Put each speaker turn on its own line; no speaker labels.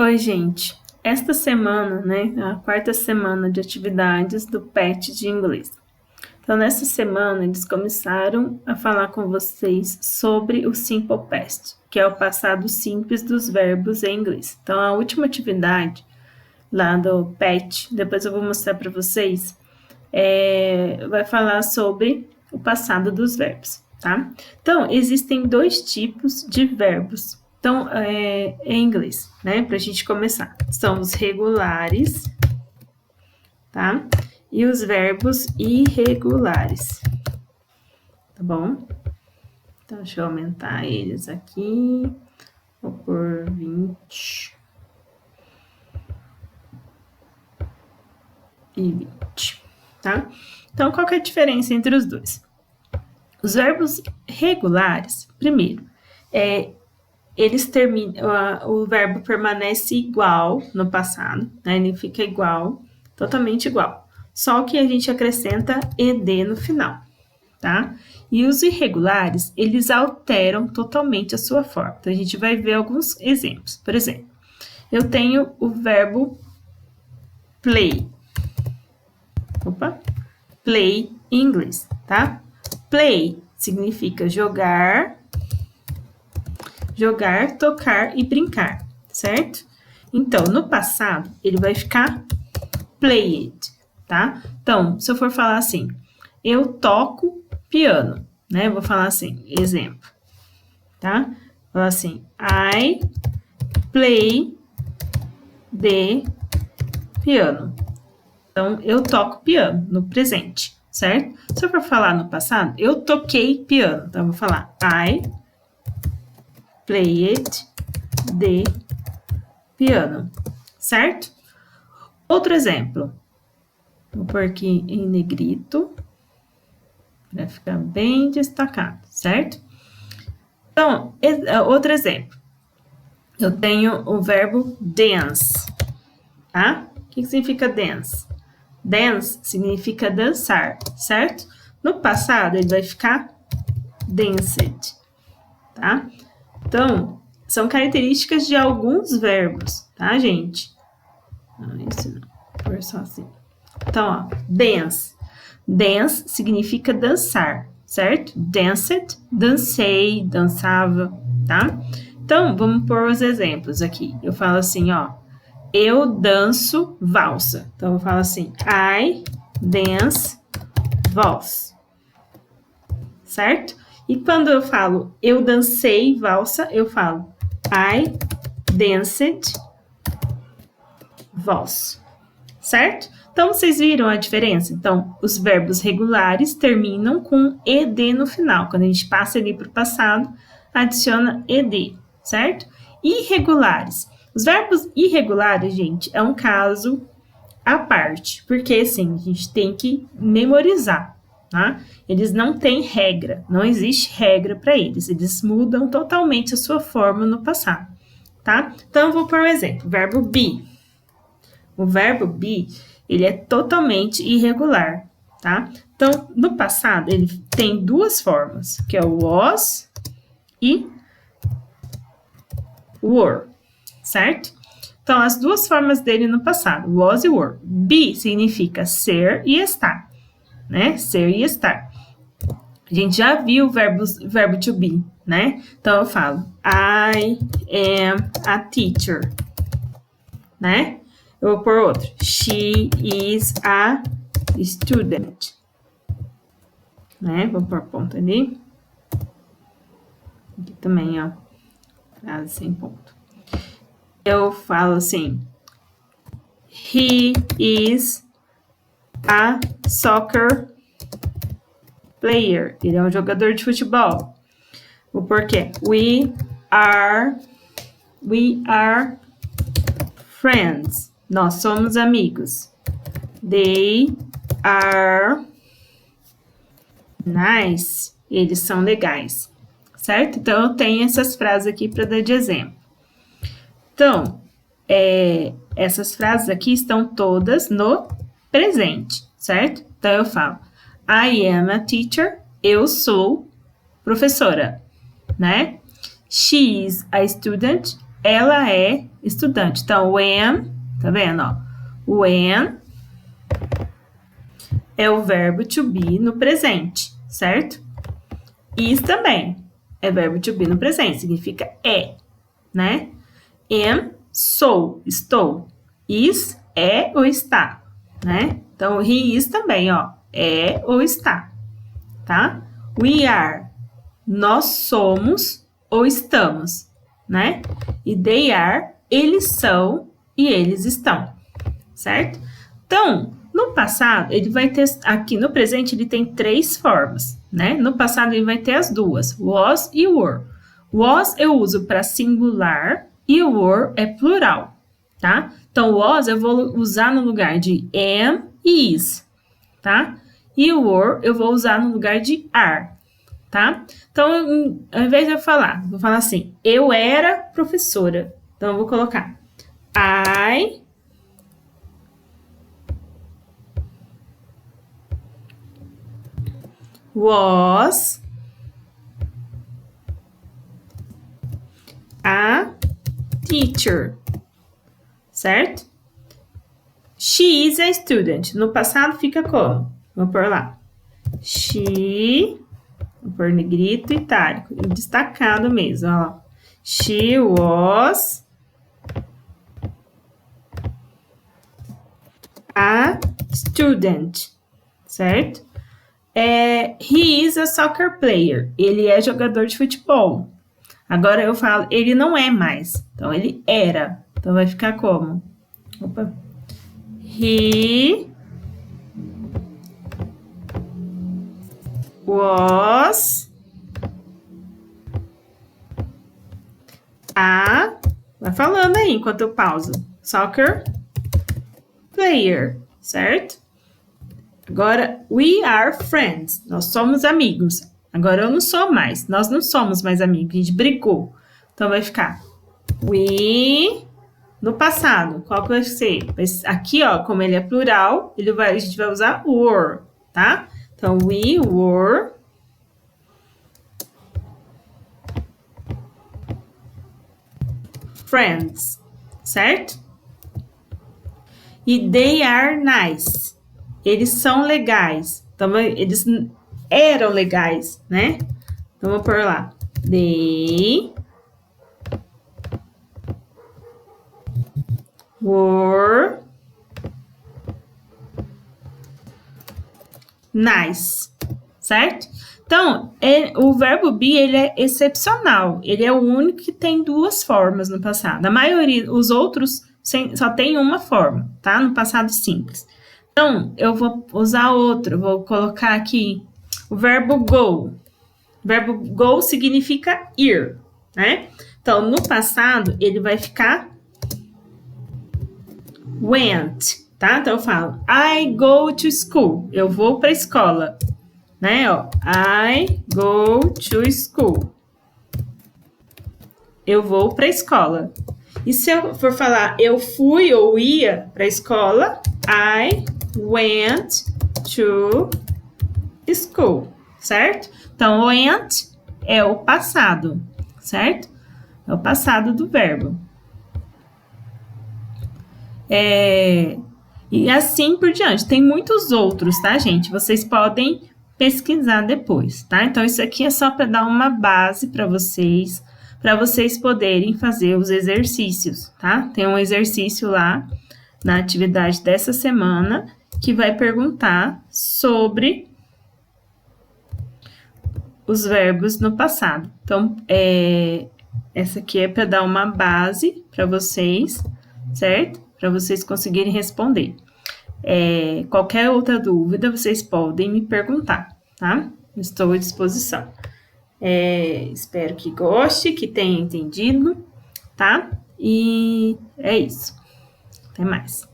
Oi, gente. Esta semana, né, é a quarta semana de atividades do PET de inglês. Então, nessa semana, eles começaram a falar com vocês sobre o Simple Past, que é o passado simples dos verbos em inglês. Então, a última atividade lá do PET, depois eu vou mostrar para vocês, vai falar sobre o passado dos verbos, tá? Então, existem dois tipos de verbos. Então, em inglês, né? Para a gente começar. São os regulares, tá? E os verbos irregulares, tá bom? Então, deixa eu aumentar eles aqui. Vou por 20 e 20, tá? Então, qual que é a diferença entre os dois? Os verbos regulares, primeiro, eles terminam, o verbo permanece igual no passado, né? Ele fica igual, totalmente igual. Só que a gente acrescenta ed no final, tá? E os irregulares, eles alteram totalmente a sua forma. Então, a gente vai ver alguns exemplos. Por exemplo, eu tenho o verbo play. Play em inglês, tá? Play significa jogar, tocar e brincar, certo? Então, no passado, ele vai ficar played, tá? Então, se eu for falar assim, eu toco piano, né? Vou falar assim, exemplo, tá? Vou falar assim, I play the piano. Então, eu toco piano no presente, certo? Se eu for falar no passado, eu toquei piano. Então, eu vou falar I played the piano, certo? Outro exemplo. Vou pôr aqui em negrito, para ficar bem destacado, certo? Então, outro exemplo. Eu tenho o verbo dance, tá? O que significa dance? Dance significa dançar, certo? No passado, ele vai ficar danced, tá? Então, são características de alguns verbos, tá, gente? Não, isso não. Por só assim. Então, ó, dance. Dance significa dançar, certo? Danced, dancei, dançava, tá? Então, vamos pôr os exemplos aqui. Eu falo assim, ó. Eu danço valsa. Então, eu falo assim, I dance valse. Certo? E quando eu falo eu dancei valsa, eu falo I danced valse. Certo? Então, vocês viram a diferença? Então, os verbos regulares terminam com ed no final. Quando a gente passa ali para o passado, adiciona ed, certo? Irregulares. Os verbos irregulares, gente, é um caso à parte, porque, assim, a gente tem que memorizar, tá? Eles não têm regra, não existe regra para eles, eles mudam totalmente a sua forma no passado, tá? Então, eu vou por um exemplo, verbo be. O verbo be, ele é totalmente irregular, tá? Então, no passado, ele tem duas formas, que é o was e were, certo? Então, as duas formas dele no passado, was e were. Be significa ser e estar, né? Ser e estar. A gente já viu o verbo to be, né? Então, eu falo, I am a teacher, né? Eu vou pôr outro. She is a student. Né? Vou pôr ponto ali. Aqui também, ó. Frase sem ponto. Eu falo assim. He is a soccer player. Ele é um jogador de futebol. O porquê? We are friends. Nós somos amigos. They are nice. Eles são legais. Certo? Então, eu tenho essas frases aqui para dar de exemplo. Então, essas frases aqui estão todas no presente, certo? Então, eu falo, I am a teacher. Eu sou professora, né? She is a student. ela é estudante. Então, when, tá vendo, ó? When é o verbo to be no presente, certo? Is também é verbo to be no presente, significa é, né? Am, sou, estou. Is, é ou está, né? Então, he is também, ó, é ou está, tá? We are, nós somos ou estamos, né? E they are, eles são e eles estão, certo? Então, no passado, ele vai ter, aqui no presente, ele tem 3 formas, né? No passado, ele vai ter as duas, was e were. Was eu uso para singular e were é plural, tá? Então, was eu vou usar no lugar de am e is, tá? E were eu vou usar no lugar de are, tá? Então, ao invés de eu falar, vou falar assim, eu era professora. Então, eu vou colocar I was a teacher, certo? She is a student. No passado fica como? Vou pôr lá. She, vou pôr negrito itálico, destacado mesmo, ó. She was a student, certo? He is a soccer player. Ele é jogador de futebol. Agora eu falo, ele não é mais. Então, ele era. Então, vai ficar como? Opa. He was a... Vai falando aí enquanto eu pauso. Soccer player, certo? Agora, we are friends. Nós somos amigos. Agora, eu não sou mais. Nós não somos mais amigos. A gente brigou. Então, vai ficar we... No passado, qual que vai ser? Aqui, ó, como ele é plural, a gente vai usar were, tá? Então, we were friends, certo? E they are nice. Eles são legais. Então, eles eram legais, né? Então, vou pôr lá. They were nice, certo? Então, o verbo be, ele é excepcional. Ele é o único que tem 2 formas no passado. A maioria, os outros só tem uma forma, tá? No passado simples. Então, eu vou usar outro. Vou colocar aqui o verbo go. O verbo go significa ir, né? Então, no passado, ele vai ficar went, tá? Então, eu falo, I go to school. Eu vou para a escola, né? Ó, I go to school. Eu vou para a escola. E se eu for falar, eu fui ou ia para a escola, I went to school, certo? Então, went é o passado, certo? É o passado do verbo. E assim por diante. Tem muitos outros, tá, gente? Vocês podem pesquisar depois, tá? Então, isso aqui é só para dar uma base para vocês poderem fazer os exercícios, tá? Tem um exercício lá na atividade dessa semana que vai perguntar sobre os verbos no passado. Então, essa aqui é para dar uma base para vocês, certo? Para vocês conseguirem responder. Qualquer outra dúvida, vocês podem me perguntar, tá? Estou à disposição. Espero que goste, que tenha entendido, tá? E é isso. Até mais.